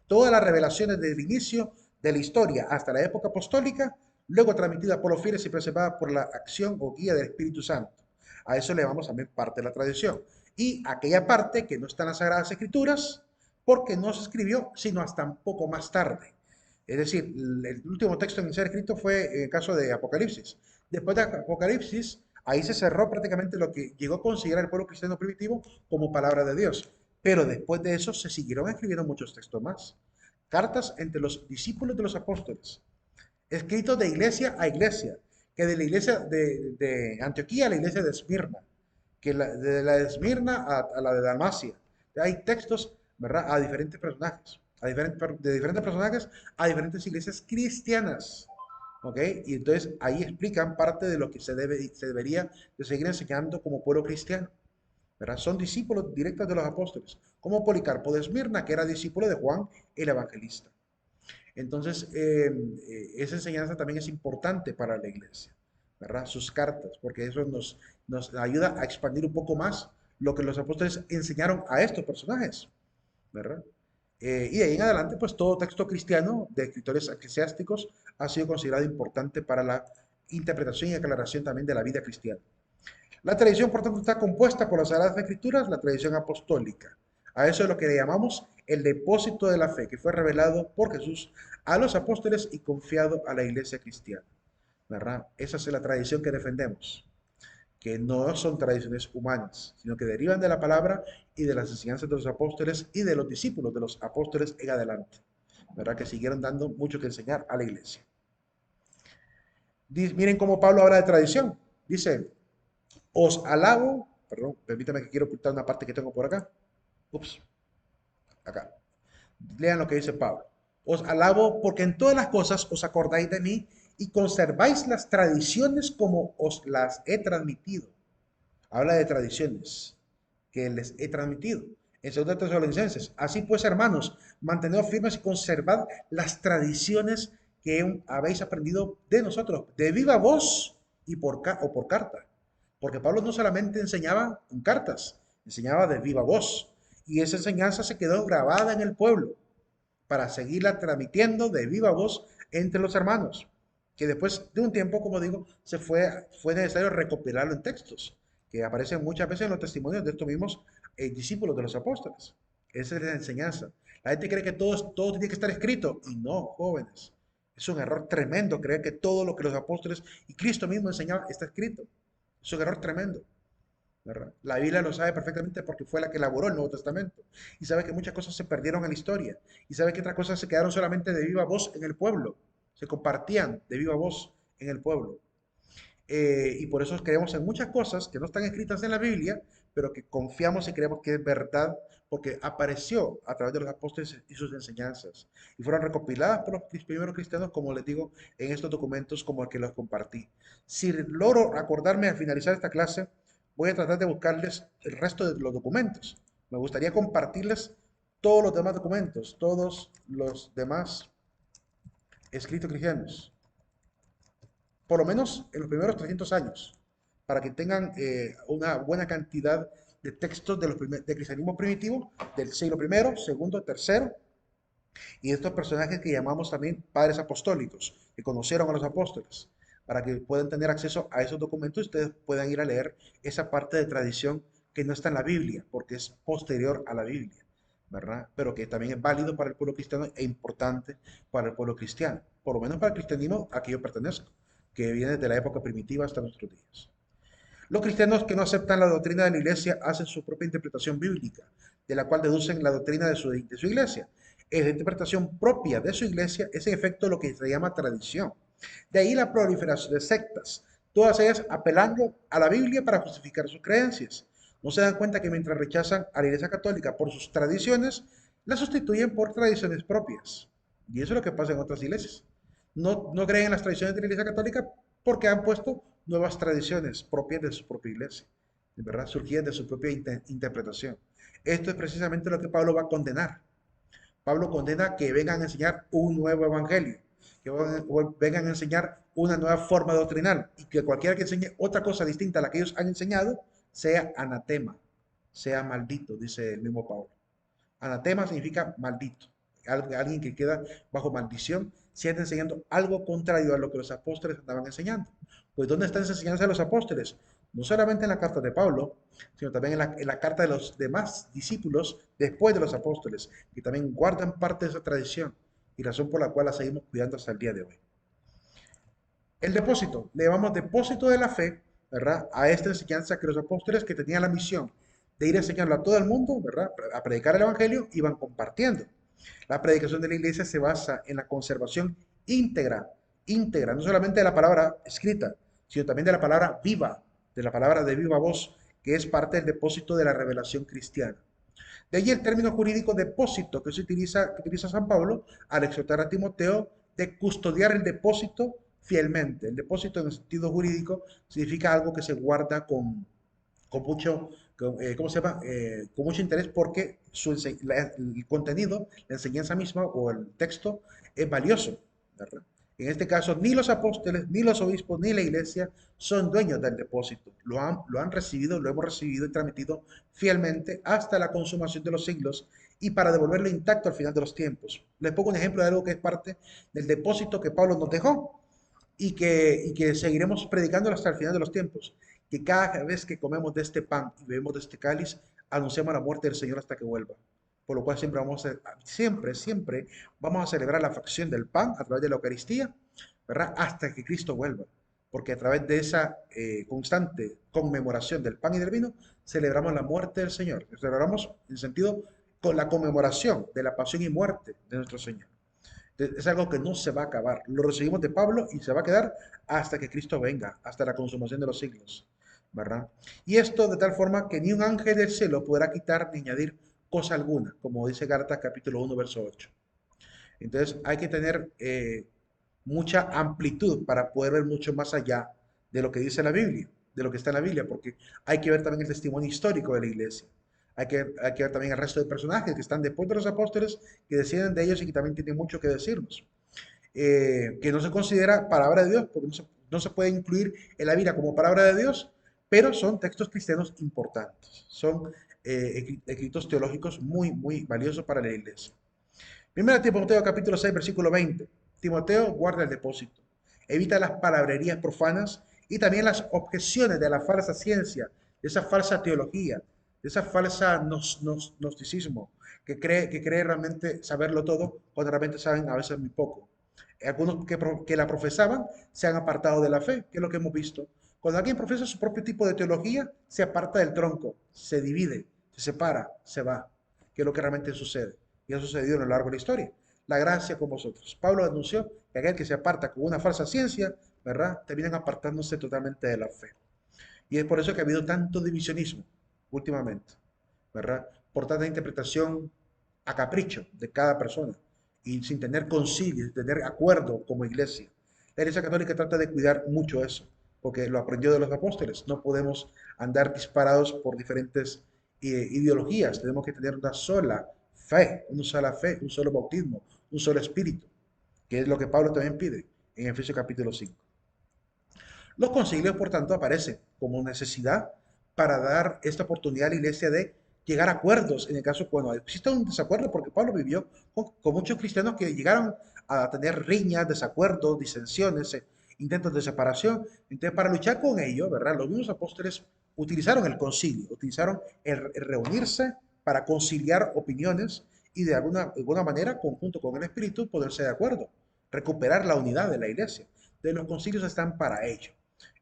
todas las revelaciones desde el inicio de la historia hasta la época apostólica, luego transmitida por los fieles y preservada por la acción o guía del Espíritu Santo. A eso le llamamos también parte de la tradición. Y aquella parte que no está en las Sagradas Escrituras, porque no se escribió sino hasta un poco más tarde. Es decir, el último texto en ser escrito fue en el caso de Apocalipsis. Después de Apocalipsis, ahí se cerró prácticamente lo que llegó a considerar el pueblo cristiano primitivo como palabra de Dios. Pero después de eso se siguieron escribiendo muchos textos más. Cartas entre los discípulos de los apóstoles, escritos de iglesia a iglesia, que de la iglesia de Antioquía a la iglesia de Esmirna, que de la de Esmirna a la de Dalmacia. Hay textos, ¿verdad? A diferentes personajes, de diferentes personajes a diferentes iglesias cristianas. ¿Ok? Y entonces ahí explican parte de lo que se debería de seguir enseñando como pueblo cristiano. ¿Verdad? Son discípulos directos de los apóstoles, como Policarpo de Esmirna, que era discípulo de Juan el Evangelista. Entonces, esa enseñanza también es importante para la iglesia, ¿verdad? Sus cartas, porque eso nos ayuda a expandir un poco más lo que los apóstoles enseñaron a estos personajes, ¿verdad? Y de ahí en adelante, pues todo texto cristiano de escritores eclesiásticos ha sido considerado importante para la interpretación y aclaración también de la vida cristiana. La tradición, por tanto, está compuesta por las Sagradas Escrituras, la tradición apostólica. A eso es lo que le llamamos el depósito de la fe, que fue revelado por Jesús a los apóstoles y confiado a la iglesia cristiana. ¿Verdad? Esa es la tradición que defendemos, que no son tradiciones humanas, sino que derivan de la palabra y de las enseñanzas de los apóstoles y de los discípulos de los apóstoles en adelante. ¿Verdad? Que siguieron dando mucho que enseñar a la iglesia. Miren cómo Pablo habla de tradición. Dice, os alabo, perdón, permítame que quiero ocultar una parte que tengo por acá. Ups, acá. Lean lo que dice Pablo. Os alabo porque en todas las cosas os acordáis de mí y conserváis las tradiciones como os las he transmitido. Habla de tradiciones que les he transmitido. En 2 Tesalonicenses. Así pues, hermanos, manteneos firmes y conservad las tradiciones que habéis aprendido de nosotros, de viva voz y por carta. Porque Pablo no solamente enseñaba en cartas, enseñaba de viva voz. Y esa enseñanza se quedó grabada en el pueblo para seguirla transmitiendo de viva voz entre los hermanos. Que después de un tiempo, como digo, fue necesario recopilarlo en textos, que aparecen muchas veces en los testimonios de estos mismos discípulos de los apóstoles. Esa es la enseñanza. La gente cree que todo tiene que estar escrito, y no, jóvenes. Es un error tremendo creer que todo lo que los apóstoles y Cristo mismo enseñaba está escrito. Es un error tremendo, ¿verdad? La Biblia lo sabe perfectamente porque fue la que elaboró el Nuevo Testamento. Y sabe que muchas cosas se perdieron en la historia. Y sabe que otras cosas se quedaron solamente de viva voz en el pueblo. Se compartían de viva voz en el pueblo. Y por eso creemos en muchas cosas que no están escritas en la Biblia, pero que confiamos y creemos que es verdad porque apareció a través de los apóstoles y sus enseñanzas. Y fueron recopiladas por los primeros cristianos, como les digo, en estos documentos como el que los compartí. Si logro acordarme al finalizar esta clase, voy a tratar de buscarles el resto de los documentos. Me gustaría compartirles todos los demás documentos, todos los demás escritos cristianos, por lo menos en los primeros 300 años, para que tengan una buena cantidad de textos del cristianismo primitivo del siglo primero, segundo, tercero, y estos personajes que llamamos también padres apostólicos, que conocieron a los apóstoles, para que puedan tener acceso a esos documentos y ustedes puedan ir a leer esa parte de tradición que no está en la Biblia, porque es posterior a la Biblia, ¿verdad? Pero que también es válido para el pueblo cristiano e importante para el pueblo cristiano, por lo menos para el cristianismo a que yo pertenezco, que viene desde la época primitiva hasta nuestros días. Los cristianos que no aceptan la doctrina de la iglesia hacen su propia interpretación bíblica, de la cual deducen la doctrina de su iglesia. Esa interpretación propia de su iglesia es en efecto lo que se llama tradición. De ahí la proliferación de sectas, todas ellas apelando a la Biblia para justificar sus creencias. No se dan cuenta que mientras rechazan a la iglesia católica por sus tradiciones, la sustituyen por tradiciones propias. Y eso es lo que pasa en otras iglesias. No creen en las tradiciones de la iglesia católica porque han puesto nuevas tradiciones propias de su propia iglesia, ¿verdad? Surgidas de su propia interpretación. Esto es precisamente lo que Pablo va a condenar. Pablo condena que vengan a enseñar un nuevo evangelio, que vengan a enseñar una nueva forma doctrinal y que cualquiera que enseñe otra cosa distinta a la que ellos han enseñado sea anatema, sea maldito, dice el mismo Pablo. Anatema significa maldito, alguien que queda bajo maldición si está enseñando algo contrario a lo que los apóstoles andaban enseñando. Pues ¿dónde está esa enseñanza de los apóstoles? No solamente en la carta de Pablo, sino también en la carta de los demás discípulos después de los apóstoles, que también guardan parte de esa tradición y razón por la cual la seguimos cuidando hasta el día de hoy. El depósito, le llamamos depósito de la fe, ¿verdad? A esta enseñanza que los apóstoles que tenían la misión de ir enseñando a todo el mundo, ¿verdad? A predicar el evangelio, iban compartiendo. La predicación de la iglesia se basa en la conservación íntegra, no solamente de la palabra escrita, sino también de la palabra viva, de la palabra de viva voz, que es parte del depósito de la revelación cristiana. De ahí el término jurídico depósito que utiliza San Pablo al exhortar a Timoteo de custodiar el depósito fielmente. El depósito en el sentido jurídico significa algo que se guarda con mucho, ¿cómo se llama? Con mucho interés porque el contenido, la enseñanza misma o el texto es valioso, ¿verdad? En este caso, ni los apóstoles, ni los obispos, ni la iglesia son dueños del depósito. Lo han recibido, lo hemos recibido y transmitido fielmente hasta la consumación de los siglos y para devolverlo intacto al final de los tiempos. Les pongo un ejemplo de algo que es parte del depósito que Pablo nos dejó y que seguiremos predicando hasta el final de los tiempos. Que cada vez que comemos de este pan y bebemos de este cáliz, anunciamos la muerte del Señor hasta que vuelva. Por lo cual siempre vamos a celebrar la facción del pan a través de la Eucaristía, ¿verdad? Hasta que Cristo vuelva. Porque a través de esa constante conmemoración del pan y del vino, celebramos la muerte del Señor. Celebramos en sentido con la conmemoración de la pasión y muerte de nuestro Señor. Es algo que no se va a acabar. Lo recibimos de Pablo y se va a quedar hasta que Cristo venga, hasta la consumación de los siglos, ¿verdad? Y esto de tal forma que ni un ángel del cielo podrá quitar ni añadir cosa alguna, como dice Gálatas capítulo 1, verso 8. Entonces hay que tener mucha amplitud para poder ver mucho más allá de lo que dice la Biblia, de lo que está en la Biblia, porque hay que ver también el testimonio histórico de la iglesia. Hay que ver también el resto de personajes que están después de los apóstoles, que deciden de ellos y que también tienen mucho que decirnos. Que no se considera palabra de Dios, porque no se puede incluir en la Biblia como palabra de Dios, pero son textos cristianos importantes. Son escritos teológicos muy, muy valiosos para la iglesia. Primera Timoteo capítulo 6 versículo 20. Timoteo guarda el depósito, evita las palabrerías profanas y también las objeciones de la falsa ciencia, de esa falsa teología, de esa falsa gnosticismo que cree realmente saberlo todo cuando realmente saben a veces muy poco. Algunos que la profesaban se han apartado de la fe, que es lo que hemos visto. Cuando alguien profesa su propio tipo de teología, se aparta del tronco, se divide, se separa, se va, que es lo que realmente sucede y ha sucedido a lo largo de la historia. La gracia con vosotros. Pablo anunció que aquel que se aparta con una falsa ciencia, ¿verdad? Terminan apartándose totalmente de la fe. Y es por eso que ha habido tanto divisionismo últimamente, ¿verdad? Por tanta interpretación a capricho de cada persona y sin tener concilio, sin tener acuerdo como iglesia. La Iglesia Católica trata de cuidar mucho eso, porque lo aprendió de los apóstoles. No podemos andar disparados por diferentes ideologías. Tenemos que tener una sola fe, un solo bautismo, un solo espíritu, que es lo que Pablo también pide en Efesios capítulo 5. Los concilios, por tanto, aparecen como necesidad para dar esta oportunidad a la iglesia de llegar a acuerdos en el caso cuando exista un desacuerdo, porque Pablo vivió con muchos cristianos que llegaron a tener riñas, desacuerdos, disensiones, intentos de separación. Entonces, para luchar con ello, ¿verdad? Los mismos apóstoles utilizaron el concilio, utilizaron el reunirse para conciliar opiniones y de alguna manera, conjunto con el Espíritu, poderse de acuerdo, recuperar la unidad de la iglesia. De los concilios están para ello.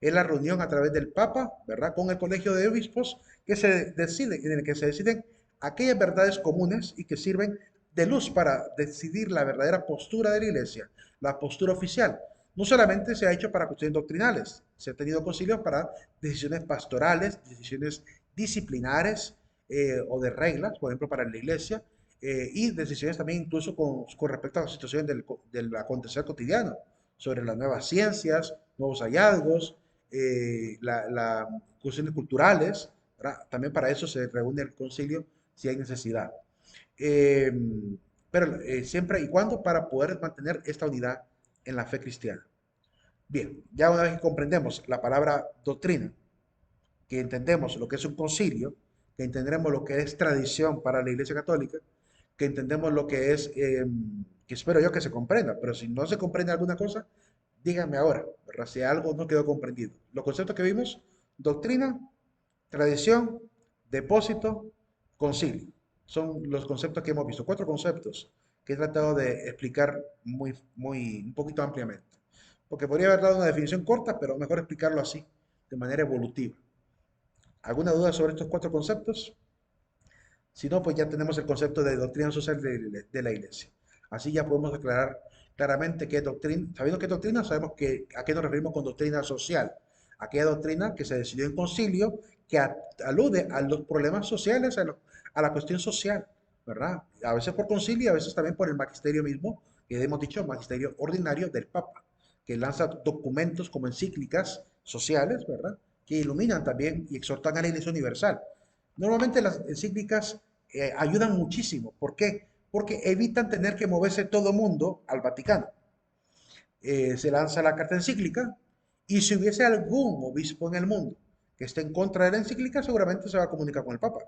Es la reunión a través del Papa, ¿verdad? Con el Colegio de Obispos en el que se deciden aquellas verdades comunes y que sirven de luz para decidir la verdadera postura de la Iglesia, la postura oficial. No solamente se ha hecho para cuestiones doctrinales, se ha tenido concilios para decisiones pastorales, decisiones disciplinares o de reglas, por ejemplo, para la Iglesia, y decisiones también incluso con respecto a las situaciones del acontecer cotidiano, sobre las nuevas ciencias, nuevos hallazgos, cuestiones culturales, ¿verdad? También para eso se reúne el concilio si hay necesidad. Eh, pero siempre y cuando para poder mantener esta unidad en la fe cristiana. Bien, ya una vez que comprendemos la palabra doctrina, que entendemos lo que es un concilio, que entendemos lo que es tradición para la Iglesia Católica, que entendemos lo que es, que espero yo que se comprenda, pero si no se comprende alguna cosa, díganme ahora, ¿verdad? Si algo no quedó comprendido. Los conceptos que vimos, doctrina, tradición, depósito, concilio. Son los conceptos que hemos visto, cuatro conceptos que he tratado de explicar un poquito ampliamente. Porque podría haber dado una definición corta, pero mejor explicarlo así, de manera evolutiva. ¿Alguna duda sobre estos cuatro conceptos? Si no, pues ya tenemos el concepto de doctrina social de la iglesia. Así ya podemos aclarar claramente qué doctrina, sabiendo qué doctrina, sabemos a qué nos referimos con doctrina social. aquella doctrina que se decidió en concilio, que alude a los problemas sociales, a la cuestión social, ¿verdad? A veces por concilio y a veces también por el magisterio mismo, que hemos dicho, magisterio ordinario del Papa, que lanza documentos como encíclicas sociales, ¿verdad? Que iluminan también y exhortan a la Iglesia Universal. Normalmente las encíclicas ayudan muchísimo. ¿Por qué? Porque evitan tener que moverse todo mundo al Vaticano. Se lanza la carta encíclica y si hubiese algún obispo en el mundo que esté en contra de la encíclica, seguramente se va a comunicar con el Papa,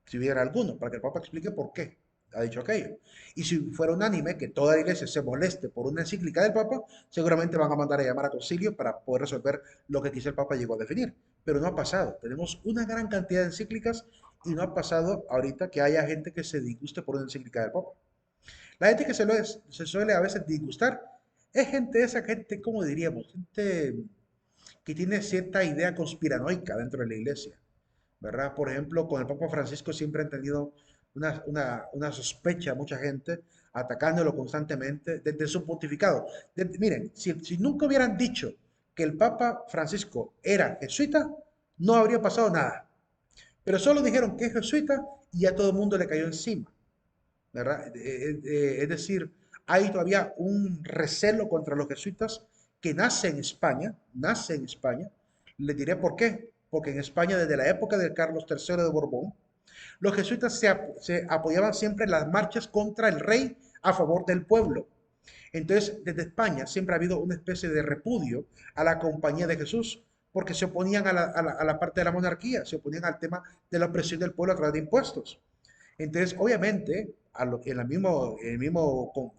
si hubiera alguno, para que el Papa explique por qué ha dicho aquello. Y si fuera unánime que toda la iglesia se moleste por una encíclica del Papa, seguramente van a mandar a llamar a concilio para poder resolver lo que quizá el Papa llegó a definir. Pero no ha pasado. Tenemos una gran cantidad de encíclicas y no ha pasado ahorita que haya gente que se disguste por una encíclica del Papa. La gente que se suele a veces disgustar es gente, esa gente, ¿cómo diríamos? Gente que tiene cierta idea conspiranoica dentro de la iglesia, ¿verdad? Por ejemplo, con el Papa Francisco siempre han tenido una sospecha, mucha gente, atacándolo constantemente desde su pontificado. Miren, si nunca hubieran dicho que el Papa Francisco era jesuita, no habría pasado nada. Pero solo dijeron que es jesuita y a todo el mundo le cayó encima, ¿verdad? Es decir, hay todavía un recelo contra los jesuitas que nace en España. Le diré por qué. Porque en España, desde la época de Carlos III de Borbón, los jesuitas se apoyaban siempre en las marchas contra el rey a favor del pueblo. Entonces, desde España siempre ha habido una especie de repudio a la compañía de Jesús, porque se oponían a la parte de la monarquía, se oponían al tema de la opresión del pueblo a través de impuestos. Entonces, obviamente, en el mismo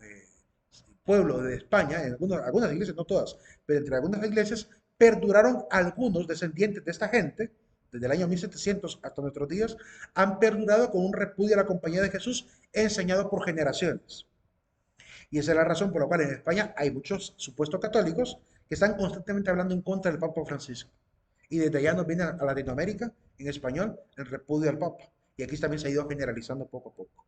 pueblo de España, en algunas iglesias, no todas, pero entre algunas iglesias, perduraron algunos descendientes de esta gente, desde el año 1700 hasta nuestros días, han perdurado con un repudio a la compañía de Jesús enseñado por generaciones. Y esa es la razón por la cual en España hay muchos supuestos católicos que están constantemente hablando en contra del Papa Francisco. Y desde allá nos viene a Latinoamérica, en español, el repudio al Papa. Y aquí también se ha ido generalizando poco a poco.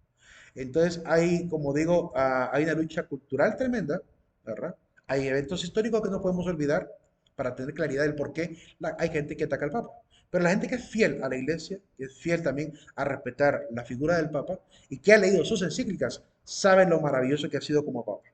Entonces hay, como digo, hay una lucha cultural tremenda, ¿verdad? Hay eventos históricos que no podemos olvidar para tener claridad del por qué hay gente que ataca al Papa. Pero la gente que es fiel a la Iglesia, que es fiel también a respetar la figura del Papa y que ha leído sus encíclicas, sabe lo maravilloso que ha sido como Papa.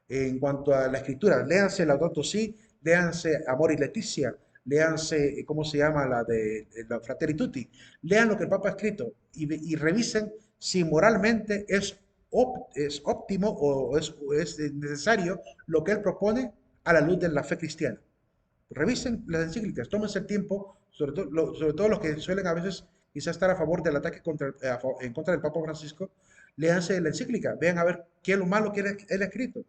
En cuanto a la escritura, léanse Laudato Si, léanse Amor y Leticia, léanse, ¿cómo se llama? La de la Fratelli Tutti. Lean lo que el Papa ha escrito y revisen si moralmente es óptimo o es necesario lo que él propone a la luz de la fe cristiana. Revisen las encíclicas, tómense el tiempo, sobre todo los que suelen a veces quizás estar a favor del ataque en contra del Papa Francisco, léanse la encíclica, vean a ver qué es lo malo que él ha escrito.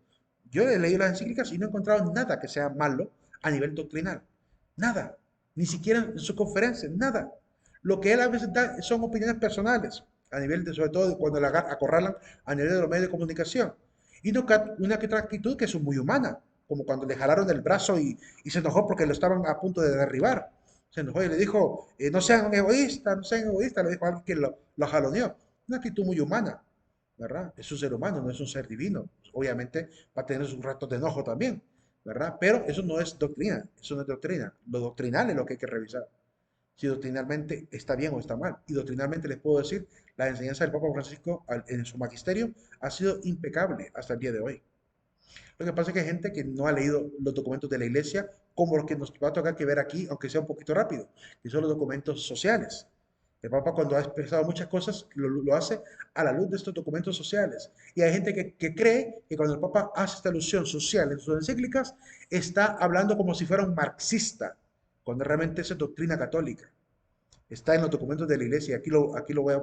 Yo he leído las encíclicas y no he encontrado nada que sea malo a nivel doctrinal. Nada. Ni siquiera en sus conferencias, nada. Lo que él a veces da son opiniones personales, a nivel de, sobre todo cuando la acorralan a nivel de los medios de comunicación. Y una que otra actitud que es muy humana, como cuando le jalaron el brazo y se enojó porque lo estaban a punto de derribar. Se enojó y le dijo, no sean egoístas, no sean egoístas, le dijo a alguien que lo jaloneó. Una actitud muy humana, ¿verdad? Es un ser humano, no es un ser divino. Obviamente va a tener sus ratos de enojo también, ¿verdad? Pero eso no es doctrina, eso no es doctrina. Lo doctrinal es lo que hay que revisar. Si doctrinalmente está bien o está mal. Y doctrinalmente les puedo decir, la enseñanza del Papa Francisco en su magisterio ha sido impecable hasta el día de hoy. Lo que pasa es que hay gente que no ha leído los documentos de la iglesia, como los que nos va a tocar que ver aquí, aunque sea un poquito rápido, que son los documentos sociales. El Papa cuando ha expresado muchas cosas lo hace a la luz de estos documentos sociales. Y hay gente que cree que cuando el Papa hace esta alusión social en sus encíclicas, está hablando como si fuera un marxista, cuando realmente es doctrina católica. Está en los documentos de la iglesia, lo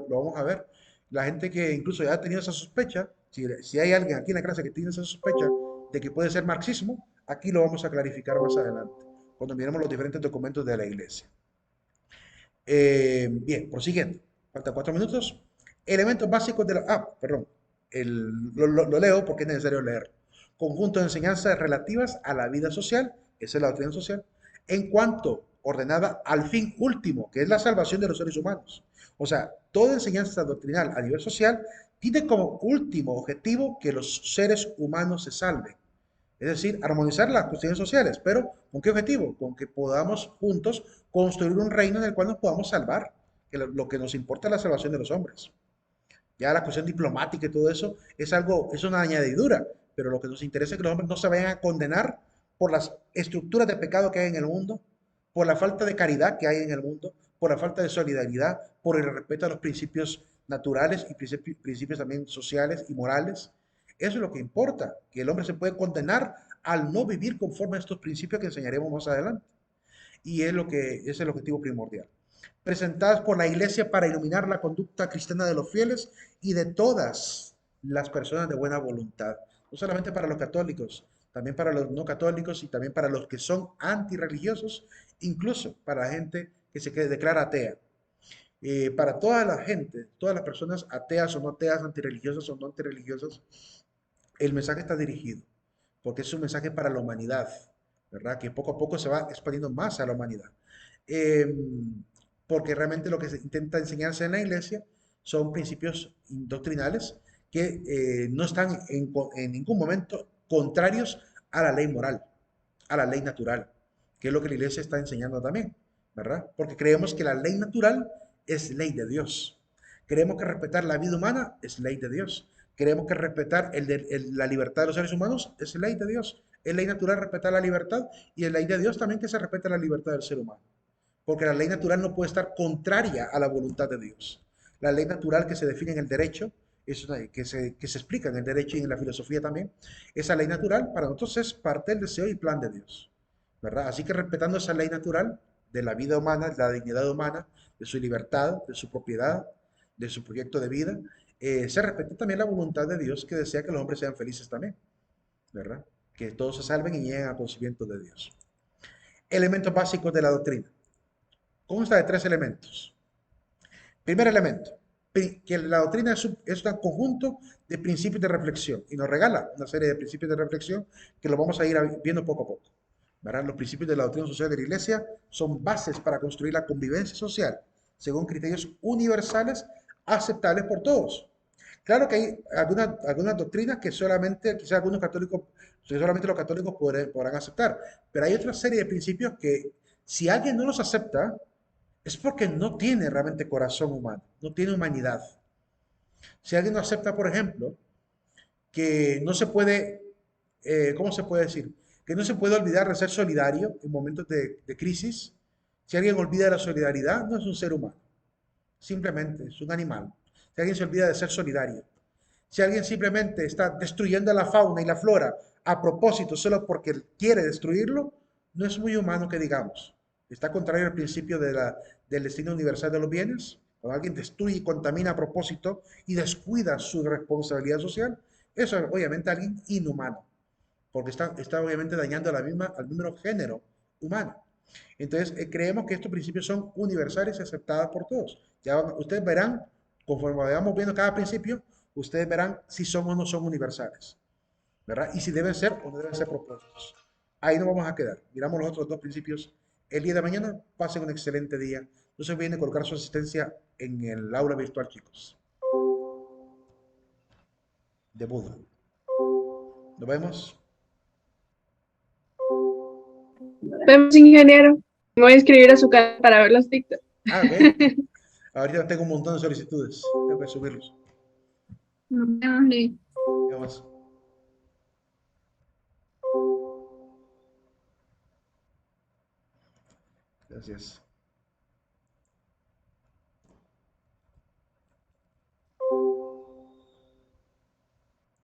vamos a ver. La gente que incluso ya ha tenido esa sospecha, si hay alguien aquí en la clase que tiene esa sospecha de que puede ser marxismo, aquí lo vamos a clarificar más adelante, cuando miremos los diferentes documentos de la iglesia. Bien, prosiguiendo. Faltan 4 minutos. Elementos básicos de la... Ah, perdón. Lo leo porque es necesario leer. Conjunto de enseñanzas relativas a la vida social, esa es la doctrina social, en cuanto ordenada al fin último, que es la salvación de los seres humanos. O sea, toda enseñanza doctrinal a nivel social tiene como último objetivo que los seres humanos se salven. Es decir, armonizar las cuestiones sociales, pero ¿con qué objetivo? Con que podamos juntos construir un reino en el cual nos podamos salvar, que lo que nos importa es la salvación de los hombres. Ya la cuestión diplomática y todo eso es algo, es una añadidura, pero lo que nos interesa es que los hombres no se vayan a condenar por las estructuras de pecado que hay en el mundo, por la falta de caridad que hay en el mundo, por la falta de solidaridad, por el respeto a los principios naturales y principios también sociales y morales. Eso es lo que importa, que el hombre se puede condenar al no vivir conforme a estos principios que enseñaremos más adelante. Y es el objetivo primordial. Presentadas por la Iglesia para iluminar la conducta cristiana de los fieles y de todas las personas de buena voluntad. No solamente para los católicos, también para los no católicos y también para los que son antirreligiosos, incluso para la gente que se declara atea. Para toda la gente, todas las personas ateas o no ateas, antirreligiosas o no antirreligiosas, el mensaje está dirigido, porque es un mensaje para la humanidad, ¿verdad? Que poco a poco se va expandiendo más a la humanidad. Eh, Porque realmente lo que se intenta enseñarse en la iglesia son principios doctrinales que no están en ningún momento contrarios a la ley moral, a la ley natural, que es lo que la iglesia está enseñando también, ¿verdad? Porque creemos que la ley natural es ley de Dios. Creemos que respetar la vida humana es ley de Dios. Creemos que respetar la libertad de los seres humanos es ley de Dios. Es ley natural respetar la libertad y es ley de Dios también que se respete la libertad del ser humano. Porque la ley natural no puede estar contraria a la voluntad de Dios. La ley natural que se define en el derecho, que se explica en el derecho y en la filosofía también, esa ley natural para nosotros es parte del deseo y plan de Dios, ¿verdad? Así que respetando esa ley natural de la vida humana, de la dignidad humana, de su libertad, de su propiedad, de su proyecto de vida, se respeta también la voluntad de Dios que desea que los hombres sean felices también, ¿verdad? Que todos se salven y lleguen al conocimiento de Dios. Elementos básicos de la doctrina. Consta de tres elementos. Primer elemento, que la doctrina es un conjunto de principios de reflexión y nos regala una serie de principios de reflexión que lo vamos a ir viendo poco a poco. ¿Verdad? Los principios de la doctrina social de la Iglesia son bases para construir la convivencia social según criterios universales aceptables por todos. Claro que hay algunas doctrinas que solamente, quizás algunos católicos, solamente los católicos podrán aceptar, pero hay otra serie de principios que si alguien no los acepta, es porque no tiene realmente corazón humano, no tiene humanidad. Si alguien no acepta, por ejemplo, que no se puede, ¿cómo se puede decir? Que no se puede olvidar de ser solidario en momentos de crisis. Si alguien olvida la solidaridad, no es un ser humano, simplemente es un animal. Si alguien se olvida de ser solidario, si alguien simplemente está destruyendo la fauna y la flora a propósito solo porque quiere destruirlo, no es muy humano que digamos. Está contrario al principio del destino universal de los bienes. Cuando alguien destruye y contamina a propósito y descuida su responsabilidad social, eso es obviamente alguien inhumano, porque está obviamente dañando a al mismo género humano. Entonces, creemos que estos principios son universales y aceptados por todos. Ya ustedes verán, conforme vayamos viendo cada principio, ustedes verán si son o no son universales, ¿verdad? Y si deben ser o no deben ser propuestos. Ahí nos vamos a quedar. Miramos los otros dos principios el día de mañana. Pasen un excelente día. No se olviden de colocar su asistencia en el aula virtual, chicos. De Buda. Nos vemos. Vemos, ingeniero. Me voy a inscribir a su canal para ver los TikTok. Ah, ok. Ahorita tengo un montón de solicitudes. Tengo que subirlos. Nos vemos, Luis. Vemos. Gracias.